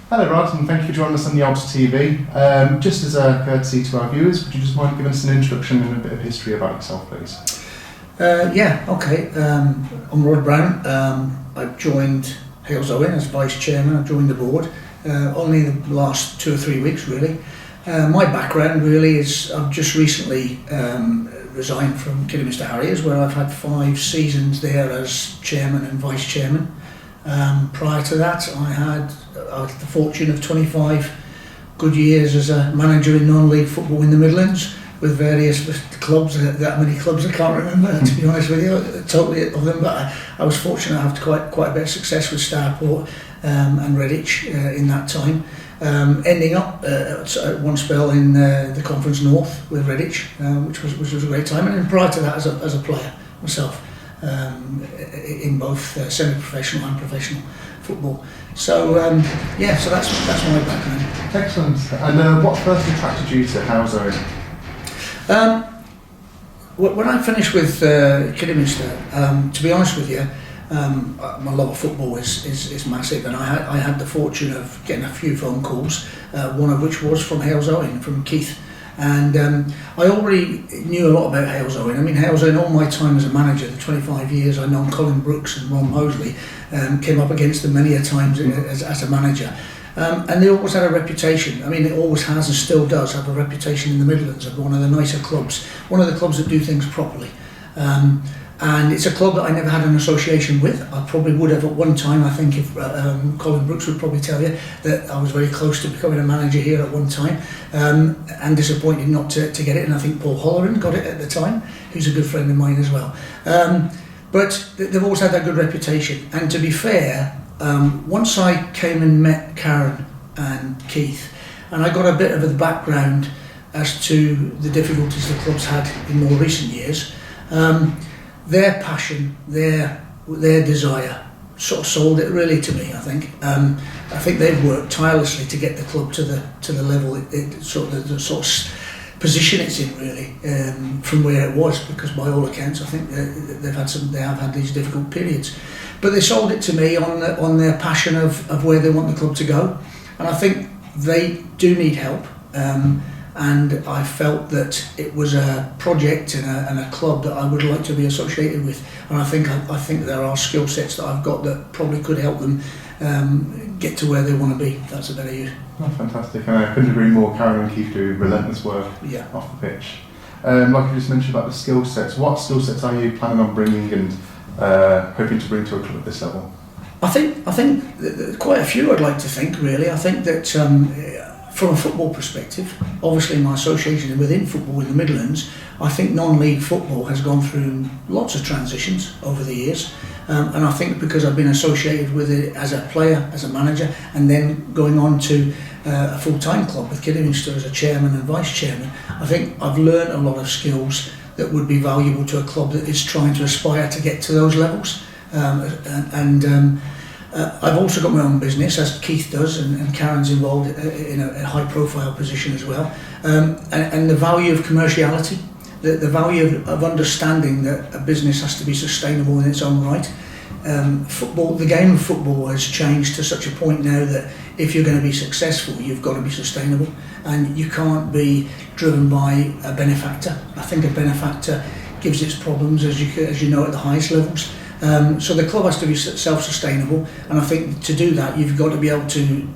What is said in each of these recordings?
Hello Rod, and thank you for joining us on the Odds TV. Just as a courtesy to our viewers, would you just mind giving us an introduction and a bit of history about yourself, please? Okay. I'm Rod Brown. I've joined Halesowen as Vice Chairman. I've joined the board only in the last 2 or 3 weeks, really. My background really is I've just recently resigned from Kidderminster Harriers, where I've had 5 seasons there as Chairman and Vice Chairman. Prior to that, I had the fortune of 25 good years as a manager in non-league football in the Midlands with various clubs. That many clubs I can't remember, to be honest with you, totally of them. But I was fortunate to have quite a bit of success with Starport and Redditch in that time. Ending up at one spell in the Conference North with Redditch, which was a great time. And then prior to that, as a player myself. In both semi-professional and professional football. So so that's my background. Excellent. And what first attracted you to Halesowen? When I finished with Kidderminster, to be honest with you, my love of football is massive, and I had the fortune of getting a few phone calls, one of which was from Halesowen, from Keith. And I already knew a lot about Halesowen. I mean, Halesowen, all my time as a manager, the 25 years I've known Colin Brooks and Ron Mosley, came up against them many a times as a manager. And they always had a reputation. I mean, it always has and still does have a reputation in the Midlands of one of the nicer clubs, one of the clubs that do things properly. And it's a club that I never had an association with. I probably would have at one time. I think if Colin Brooks would probably tell you that I was very close to becoming a manager here at one time, and disappointed not to get it. And I think Paul Holleran got it at the time, who's a good friend of mine as well. But they've always had that good reputation. And to be fair, once I came and met Karen and Keith, and I got a bit of the background as to the difficulties the club's had in more recent years. Their passion, their desire, sort of sold it really to me. I think they've worked tirelessly to get the club to the level the sort of position it's in, really, from where it was. Because by all accounts, I think they have had these difficult periods, but they sold it to me on their passion of where they want the club to go, and I think they do need help. And I felt that it was a project and a club that I would like to be associated with. And I think there are skill sets that I've got that probably could help them get to where they want to be. If that's a better use. Oh, fantastic. And I couldn't agree more. Karen and Keith do relentless work off the pitch. Like you just mentioned about the skill sets, what skill sets are you planning on bringing and hoping to bring to a club at this level? I think quite a few. I'd like to think, really. I think that. From a football perspective, obviously my association within football in the Midlands, I think non-league football has gone through lots of transitions over the years, and I think because I've been associated with it as a player, as a manager, and then going on to a full-time club with Kidderminster as a chairman and vice chairman, I think I've learned a lot of skills that would be valuable to a club that is trying to aspire to get to those levels. I've also got my own business, as Keith does, and Karen's involved in a high-profile position as well. And the value of commerciality, the value of understanding that a business has to be sustainable in its own right. The game of football has changed to such a point now that if you're going to be successful, you've got to be sustainable, and you can't be driven by a benefactor. I think a benefactor gives its problems, as you know, at the highest levels. So the club has to be self-sustainable, and I think to do that you've got to be able to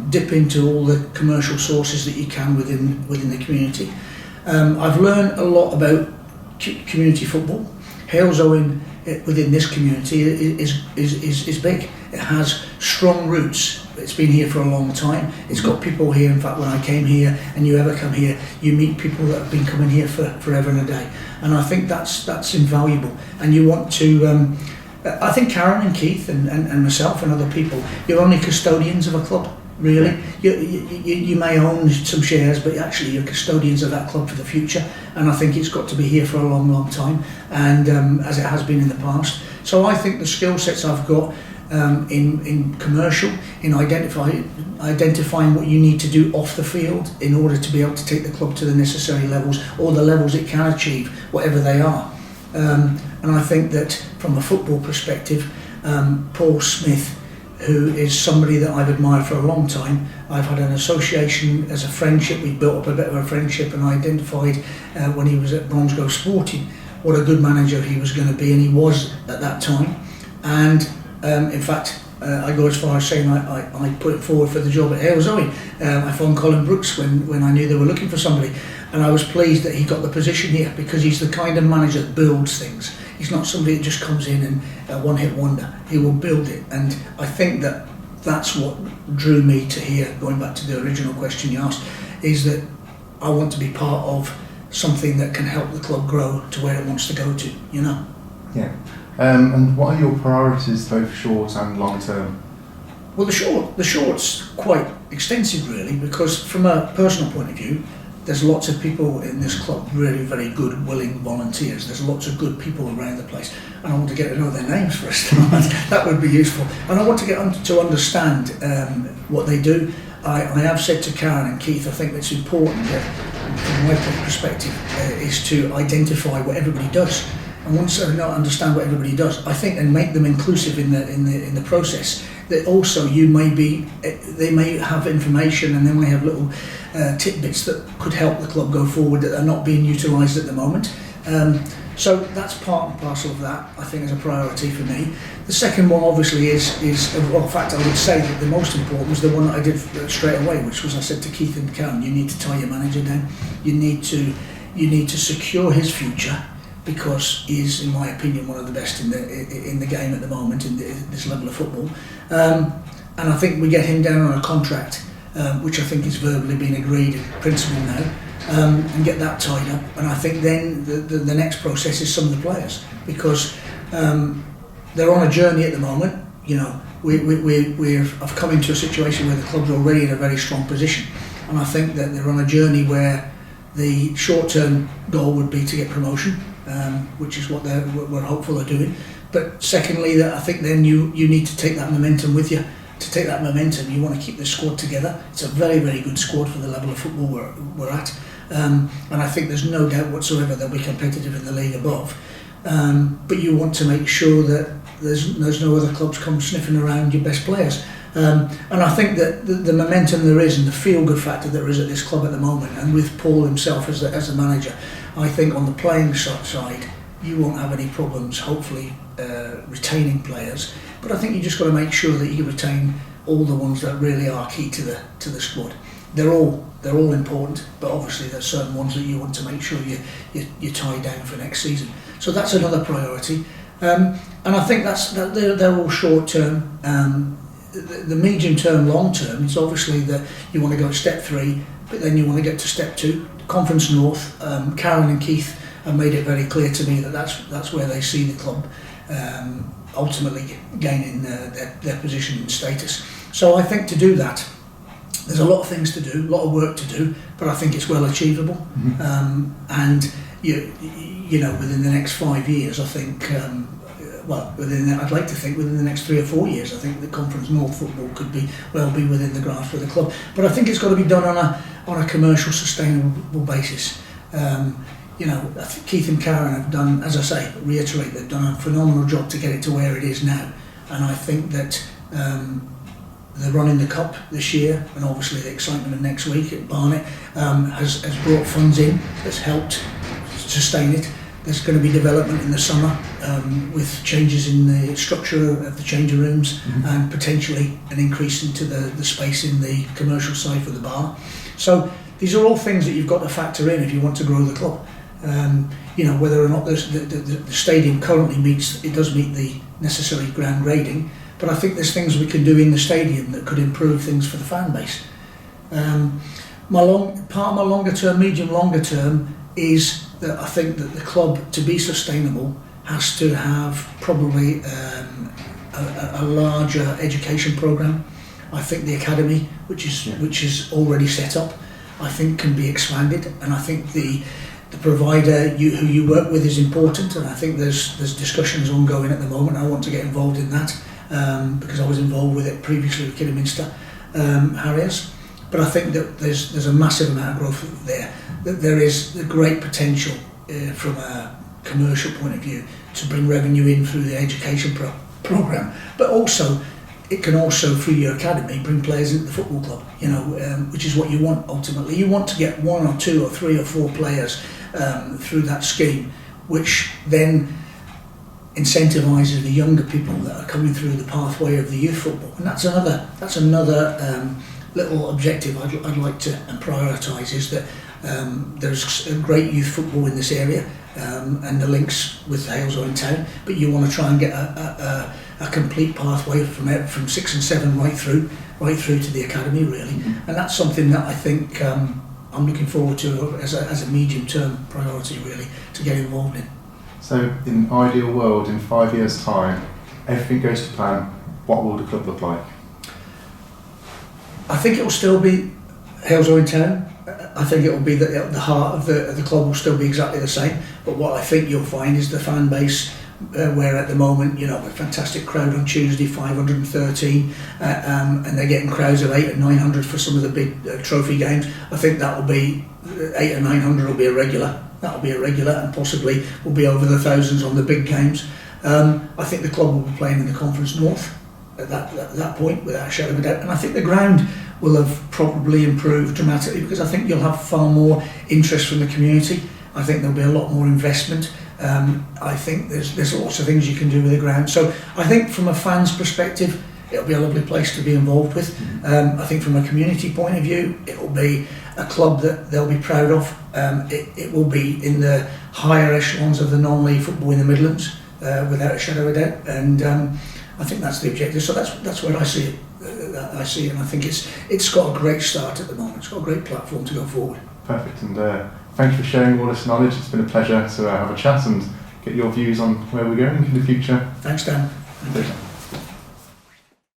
dip into all the commercial sources that you can within the community. I've learned a lot about community football. Halesowen within this community is big. It has strong roots. It's been here for a long time. It's got people here. In fact, when I came here, and you ever come here, you meet people that have been coming here for forever and a day. And I think that's invaluable. And you want to. I think Karen and Keith and myself and other people, you're only custodians of a club. Really, you may own some shares, but actually you're custodians of that club for the future. And I think it's got to be here for a long, long time, and as it has been in the past. So I think the skill sets I've got in commercial, in identifying what you need to do off the field in order to be able to take the club to the necessary levels, or the levels it can achieve, whatever they are. And I think that from a football perspective, Paul Smith who is somebody that I've admired for a long time. I've had an association as a friendship. We built up a bit of a friendship, and I identified when he was at Bromsgrove Sporting what a good manager he was going to be, and he was at that time. And in fact, I go as far as saying I put it forward for the job at Halesowen. I phoned Colin Brooks when I knew they were looking for somebody, and I was pleased that he got the position here, because he's the kind of manager that builds things. He's not somebody that just comes in and a one-hit wonder. He will build it, and I think that's what drew me to here. Going back to the original question you asked, is that I want to be part of something that can help the club grow to where it wants to go to. Yeah. And what are your priorities, both short and long term? Well, the short's quite extensive, really, because from a personal point of view, there's lots of people in this club, really very good, willing volunteers. There's lots of good people around the place, and I want to get to know their names for a start. That would be useful. And I want to get to understand what they do. I have said to Karen and Keith, I think it's important that, from my perspective, is to identify what everybody does. And once I understand what everybody does, I think, and make them inclusive in the process, that also they may have information, and they may have little tidbits that could help the club go forward that are not being utilised at the moment. So that's part and parcel of that, I think, is a priority for me. The second one, obviously, is well, in fact, I would say that the most important was the one that I did straight away, which was I said to Keith and Karen, you need to tie your manager down. You need to secure his future, because he is, in my opinion, one of the best in the game at the moment in this level of football. And I think we get him down on a contract, which I think is verbally being agreed in principle now, and get that tied up. And I think then the next process is some of the players, because they're on a journey at the moment. I've come into a situation where the club's already in a very strong position, and I think that they're on a journey where the short-term goal would be to get promotion, which is what we're hopeful they're doing. But secondly, that I think then you need to take that momentum with you. To take that momentum, you want to keep the squad together. It's a very, very good squad for the level of football we're at. And I think there's no doubt whatsoever they'll be competitive in the league above. But you want to make sure that there's no other clubs come sniffing around your best players. And I think that the momentum there is, and the feel-good factor there is at this club at the moment, and with Paul himself as the manager, I think on the playing side you won't have any problems, hopefully, retaining players. But I think you just got to make sure that you retain all the ones that really are key to the squad. They're all important, but obviously there's certain ones that you want to make sure you tie down for next season. So that's another priority, and I think they're all short term. The medium term, long term is obviously that you want to go to step 3, but then you want to get to step 2. Conference North. Karen and Keith have made it very clear to me that that's where they see the club ultimately gaining their position and status. So I think to do that, there's a lot of things to do, a lot of work to do, but I think it's well achievable. Mm-hmm. And within the next 5 years, I think. I'd like to think within the next 3 or 4 years, I think the Conference North football could be within the grasp of the club. But I think it's got to be done on a commercial, sustainable basis. I think Keith and Karen have done, as I say, reiterate, they've done a phenomenal job to get it to where it is now. And I think that the run in the Cup this year, and obviously the excitement of next week at Barnet, has brought funds in, that's helped sustain it. There's going to be development in the summer with changes in the structure of the changing rooms, mm-hmm. and potentially an increase into the space in the commercial side for the bar. So these are all things that you've got to factor in if you want to grow the club. Whether or not the stadium currently does meet the necessary ground grading, but I think there's things we can do in the stadium that could improve things for the fan base. Part of my longer term, medium longer term, is that I think that the club, to be sustainable, has to have probably a larger education programme. I think the academy, which is already set up, I think can be expanded, and I think the provider who you work with is important, and I think there's discussions ongoing at the moment. I want to get involved in that because I was involved with it previously with Kidderminster Harriers. But I think that there's a massive amount of growth there. That there is a great potential from a commercial point of view to bring revenue in through the education programme. But also, it can also, through your academy, bring players into the football club, which is what you want ultimately. You want to get 1 or 2 or 3 or 4 players through that scheme, which then incentivises the younger people that are coming through the pathway of the youth football. And that's another little objective I'd like to prioritise, is that there's a great youth football in this area, and the links with Halesowen Town, but you want to try and get a complete pathway from 6 and 7 right through to the academy, really. And that's something that I think I'm looking forward to as a medium-term priority, really, to get involved in. So, in an ideal world, in 5 years' time, everything goes to plan, what will the club look like? I think it will still be Halesowen Town. I think it will be the heart of the club will still be exactly the same. But what I think you'll find is the fan base, where at the moment, a fantastic crowd on Tuesday, 513, and they're getting crowds of 800 and 900 for some of the big trophy games. I think that will be 800 and 900 will be a regular. That'll be a regular, and possibly will be over the thousands on the big games. I think the club will be playing in the Conference North at that point, without a shadow of a doubt. And I think the ground will have probably improved dramatically, because I think you'll have far more interest from the community. I think there'll be a lot more investment. I think there's lots of things you can do with the ground. So I think from a fan's perspective, it'll be a lovely place to be involved with. I think from a community point of view, it will be a club that they'll be proud of. It will be in the higher echelons of the non-league football in the Midlands, without a shadow of a doubt. And I think that's the objective. So that's where I see it. And I think it's got a great start at the moment. It's got a great platform to go forward. Perfect. And thank you for sharing all this knowledge. It's been a pleasure to have a chat and get your views on where we're going in the future. Thanks, Dan. Pleasure.